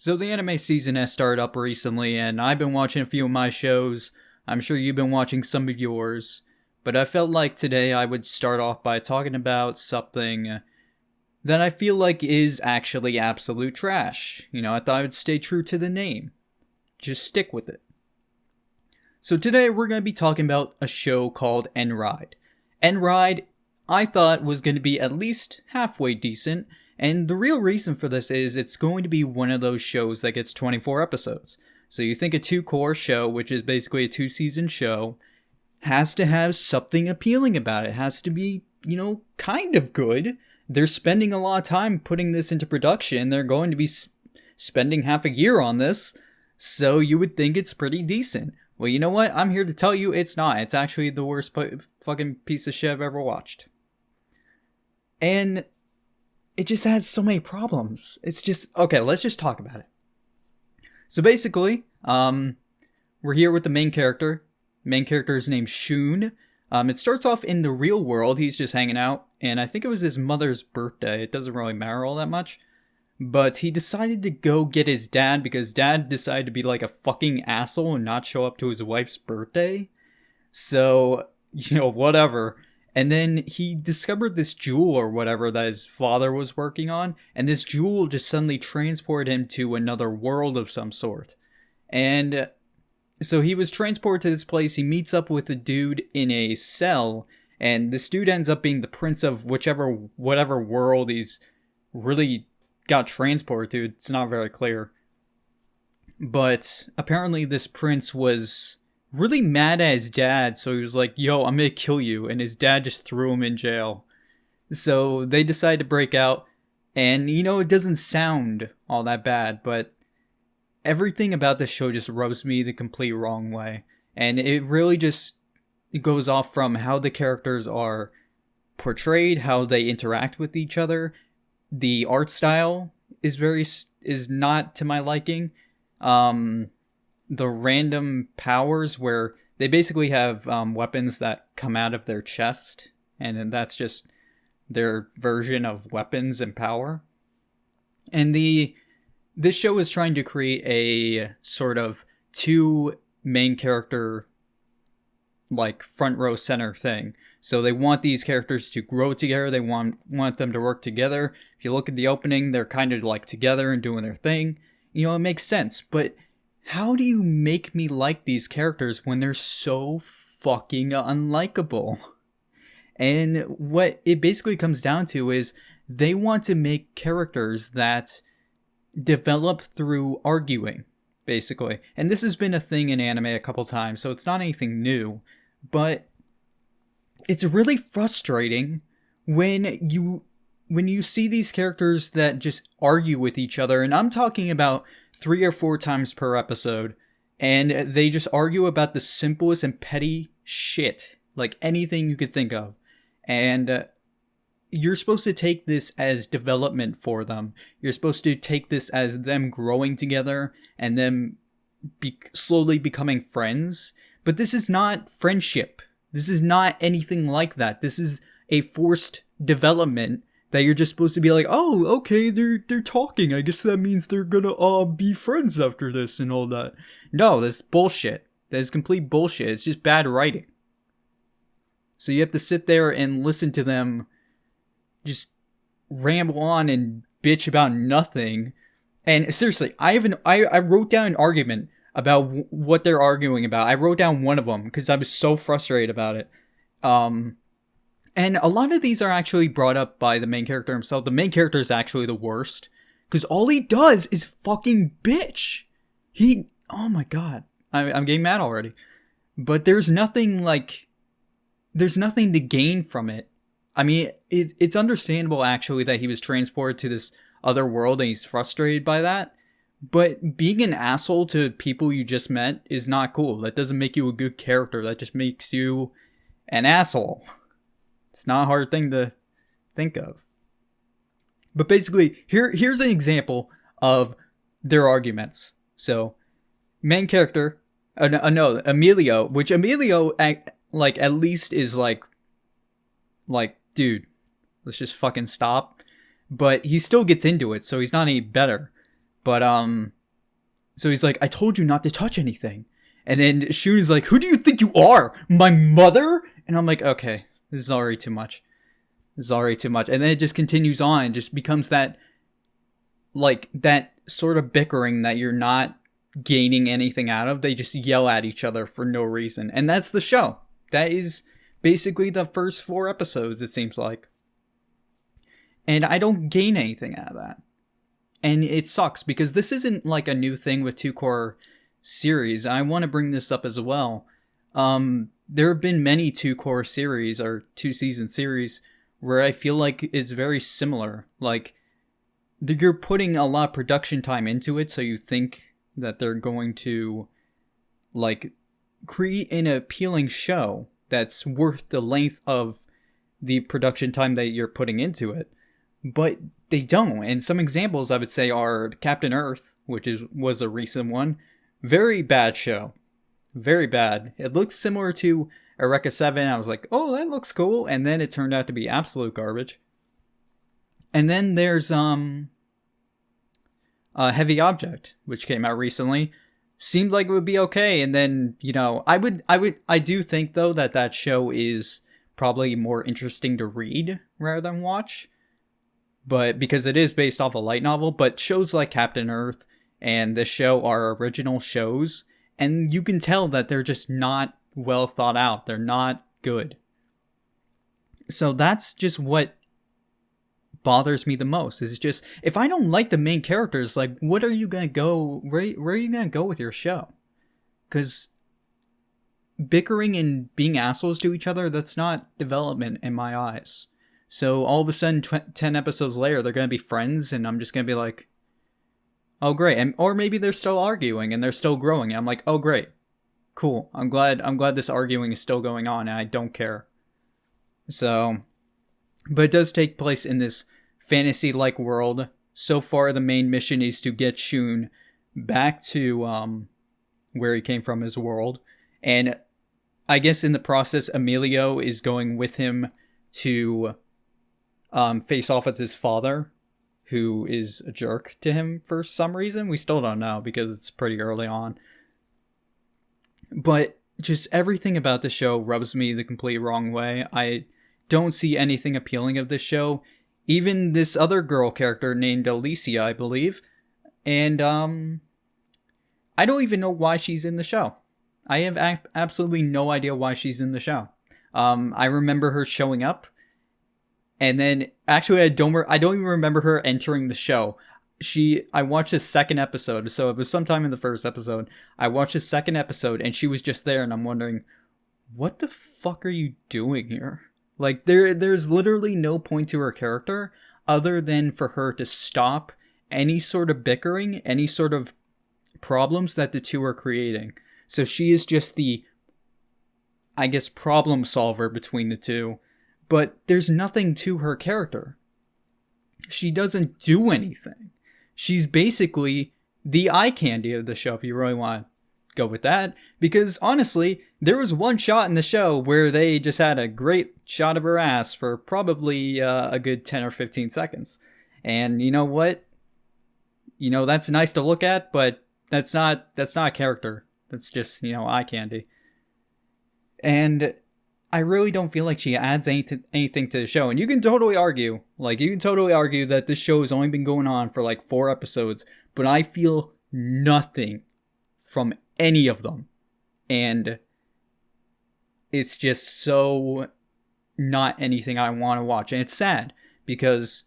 So the anime season has started up recently, and I've been watching a few of my shows. I'm sure you've been watching some of yours. But I felt like today I would start off by talking about something that I feel like is actually absolute trash. I thought I would stay true to the name. Just stick with it. So today we're going to be talking about a show called Endride. Endride, I thought, was going to be at least halfway decent. And the real reason for this is it's going to be one of those shows that gets 24 episodes. So you think a two-core show, which is basically a two-season show, has to have something appealing about it. It has to be, kind of good. They're spending a lot of time putting this into production. They're going to be spending half a year on this. So you would think it's pretty decent. Well, you know what? I'm here to tell you it's not. It's actually the worst fucking piece of shit I've ever watched. And it just has so many problems. It's just, okay, let's just talk about it. So basically, we're here with the main character. Main character is named Shun. It starts off in the real world. He's just hanging out, and I think it was his mother's birthday. It doesn't really matter all that much. But he decided to go get his dad because dad decided to be like a fucking asshole and not show up to his wife's birthday. So, whatever. And then he discovered this jewel or whatever that his father was working on. And this jewel just suddenly transported him to another world of some sort. And so he was transported to this place. He meets up with a dude in a cell. And this dude ends up being the prince of whatever world he's really got transported to. It's not very clear. But apparently this prince was really mad at his dad, so he was like, yo, I'm gonna kill you, and his dad just threw him in jail. So they decide to break out, and it doesn't sound all that bad, but everything about this show just rubs me the complete wrong way. And it really just goes off from how the characters are portrayed, how they interact with each other. The art style is not to my liking. The random powers where they basically have weapons that come out of their chest, and then that's just their version of weapons and power. And this show is trying to create a sort of two main character, like front row center thing. So they want these characters to grow together. They want them to work together. If you look at the opening, they're kind of like together and doing their thing. It makes sense. But how do you make me like these characters when they're so fucking unlikable? And what it basically comes down to is they want to make characters that develop through arguing, basically. And this has been a thing in anime a couple times, so it's not anything new. But it's really frustrating when you see these characters that just argue with each other, and I'm talking about 3 or 4 times per episode, and they just argue about the simplest and petty shit, like anything you could think of. And you're supposed to take this as development for them. You're supposed to take this as them growing together and them slowly becoming friends. But this is not friendship. This is not anything like that. This is a forced development that you're just supposed to be like, oh, okay, they're talking. I guess that means they're gonna be friends after this and all that. No, that's bullshit. That is complete bullshit. It's just bad writing. So you have to sit there and listen to them just ramble on and bitch about nothing. And seriously, I wrote down an argument about what they're arguing about. I wrote down one of them because I was so frustrated about it. And a lot of these are actually brought up by the main character himself. The main character is actually the worst because all he does is fucking bitch. Oh my god, I'm getting mad already. But there's nothing to gain from it. I mean, it's understandable actually that he was transported to this other world and he's frustrated by that. But being an asshole to people you just met is not cool. That doesn't make you a good character. That just makes you an asshole. It's not a hard thing to think of. But basically, here's an example of their arguments. So, main character, no, Emilio, which Emilio, at least is like, dude, let's just fucking stop. But he still gets into it, so he's not any better. But So he's like, I told you not to touch anything. And then Shun is like, who do you think you are? My mother? And I'm like, okay, this is already too much. This is already too much. And then it just continues on and just becomes that, like, that sort of bickering that you're not gaining anything out of. They just yell at each other for no reason. And that's the show. That is basically the first 4 episodes, it seems like. And I don't gain anything out of that. And it sucks because this isn't like a new thing with 2-cour series. I want to bring this up as well. There have been many 2-cour series or 2-season series where I feel like it's very similar. Like, you're putting a lot of production time into it, so you think that they're going to, like, create an appealing show that's worth the length of the production time that you're putting into it. But they don't. And some examples I would say are Captain Earth, which was a recent one. Very bad show. Very bad. It looks similar to Eureka 7. I was like, oh, that looks cool. And then it turned out to be absolute garbage. And then there's Heavy Object, which came out recently. Seemed like it would be okay. And then, you know, I do think though that show is probably more interesting to read rather than watch. But because it is based off a light novel, but shows like Captain Earth and this show are original shows, and you can tell that they're just not well thought out. They're not good. So that's just what bothers me the most. Is just, if I don't like the main characters, like, what are you gonna go, where are you gonna go with your show? Because bickering and being assholes to each other, that's not development in my eyes. So all of a sudden, 10 episodes later, they're going to be friends, and I'm just going to be like, oh, great. And, or maybe they're still arguing, and they're still growing. And I'm like, oh, great. Cool. I'm glad this arguing is still going on, and I don't care. So, but it does take place in this fantasy-like world. So far, the main mission is to get Shun back to where he came from, his world. And I guess in the process, Emilio is going with him to face off with his father, who is a jerk to him for some reason. We still don't know because it's pretty early on. But just everything about the show rubs me the complete wrong way. I don't see anything appealing of this show. Even this other girl character named Alicia, I believe. And I don't even know why she's in the show. I have absolutely no idea why she's in the show. I remember her showing up. And then, actually, I don't even remember her entering the show. I watched the second episode, so it was sometime in the first episode. I watched the second episode, and she was just there, and I'm wondering, what the fuck are you doing here? Like, there's literally no point to her character, other than for her to stop any sort of bickering, any sort of problems that the two are creating. So she is just the, I guess, problem solver between the two. But there's nothing to her character. She doesn't do anything. She's basically the eye candy of the show, if you really want to go with that. Because honestly, there was one shot in the show where they just had a great shot of her ass for probably a good 10 or 15 seconds. And you know what? You know, that's nice to look at, but that's not a character. That's just, you know, eye candy. And I really don't feel like she adds anything to the show. And you can totally argue that this show has only been going on for like 4 episodes, but I feel nothing from any of them. And it's just so not anything I want to watch. And it's sad because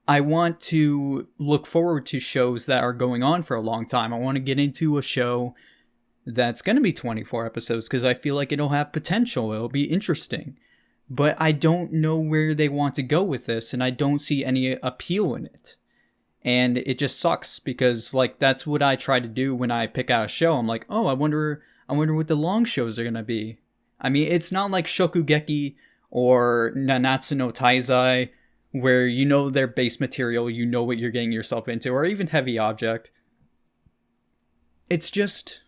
I want to look forward to shows that are going on for a long time. I want to get into a show that's going to be 24 episodes because I feel like it'll have potential. It'll be interesting. But I don't know where they want to go with this, and I don't see any appeal in it. And it just sucks because, like, that's what I try to do when I pick out a show. I'm like, oh, I wonder what the long shows are going to be. I mean, it's not like Shokugeki or Nanatsu no Taizai, where you know their base material, you know what you're getting yourself into, or even Heavy Object. It's just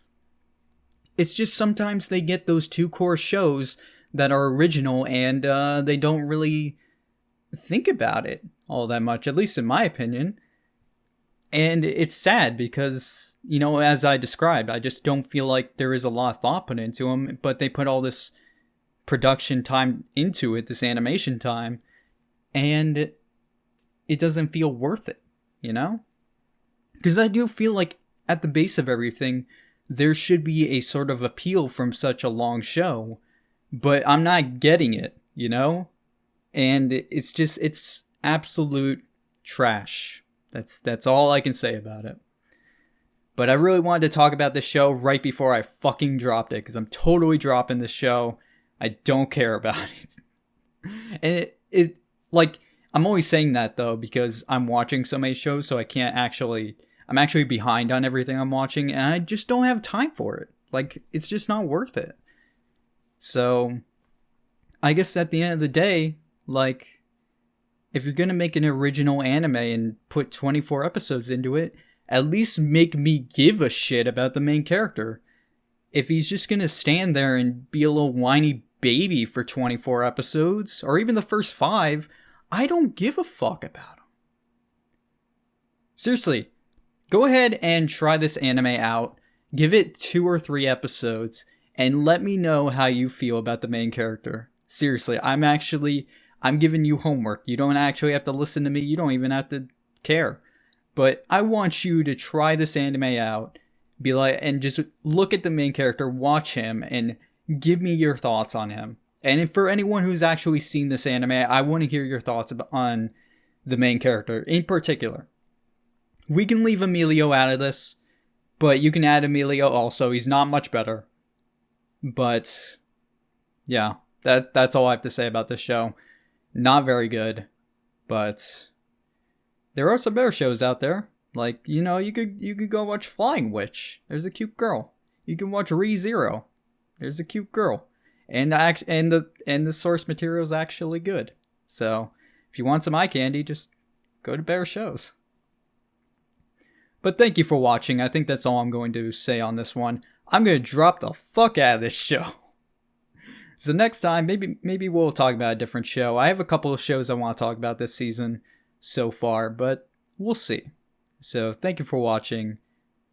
sometimes they get those 2-cour shows that are original and they don't really think about it all that much, at least in my opinion. And it's sad because, as I described, I just don't feel like there is a lot of thought put into them, but they put all this production time into it, this animation time, and it doesn't feel worth it, Because I do feel like at the base of everything, there should be a sort of appeal from such a long show, but I'm not getting it, And it's absolute trash. That's all I can say about it. But I really wanted to talk about this show right before I fucking dropped it, because I'm totally dropping this show. I don't care about it. And it like, I'm always saying that though, because I'm watching so many shows, so I'm actually behind on everything I'm watching, and I just don't have time for it. Like, it's just not worth it. So, I guess at the end of the day, like, if you're gonna make an original anime and put 24 episodes into it, at least make me give a shit about the main character. If he's just gonna stand there and be a little whiny baby for 24 episodes, or even the first 5, I don't give a fuck about him. Seriously, go ahead and try this anime out, give it 2 or 3 episodes, and let me know how you feel about the main character. Seriously, I'm giving you homework. You don't actually have to listen to me. You don't even have to care. But I want you to try this anime out, and just look at the main character, watch him, and give me your thoughts on him. And for anyone who's actually seen this anime, I want to hear your thoughts on the main character in particular. We can leave Emilio out of this, but you can add Emilio also. He's not much better. But yeah, that's all I have to say about this show. Not very good, but there are some better shows out there. Like, you could go watch Flying Witch. There's a cute girl. You can watch Re:Zero. There's a cute girl. And the source material is actually good. So, if you want some eye candy, just go to better shows. But thank you for watching. I think that's all I'm going to say on this one. I'm going to drop the fuck out of this show. So next time, maybe we'll talk about a different show. I have a couple of shows I want to talk about this season so far, but we'll see. So thank you for watching,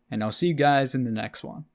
and I'll see you guys in the next one.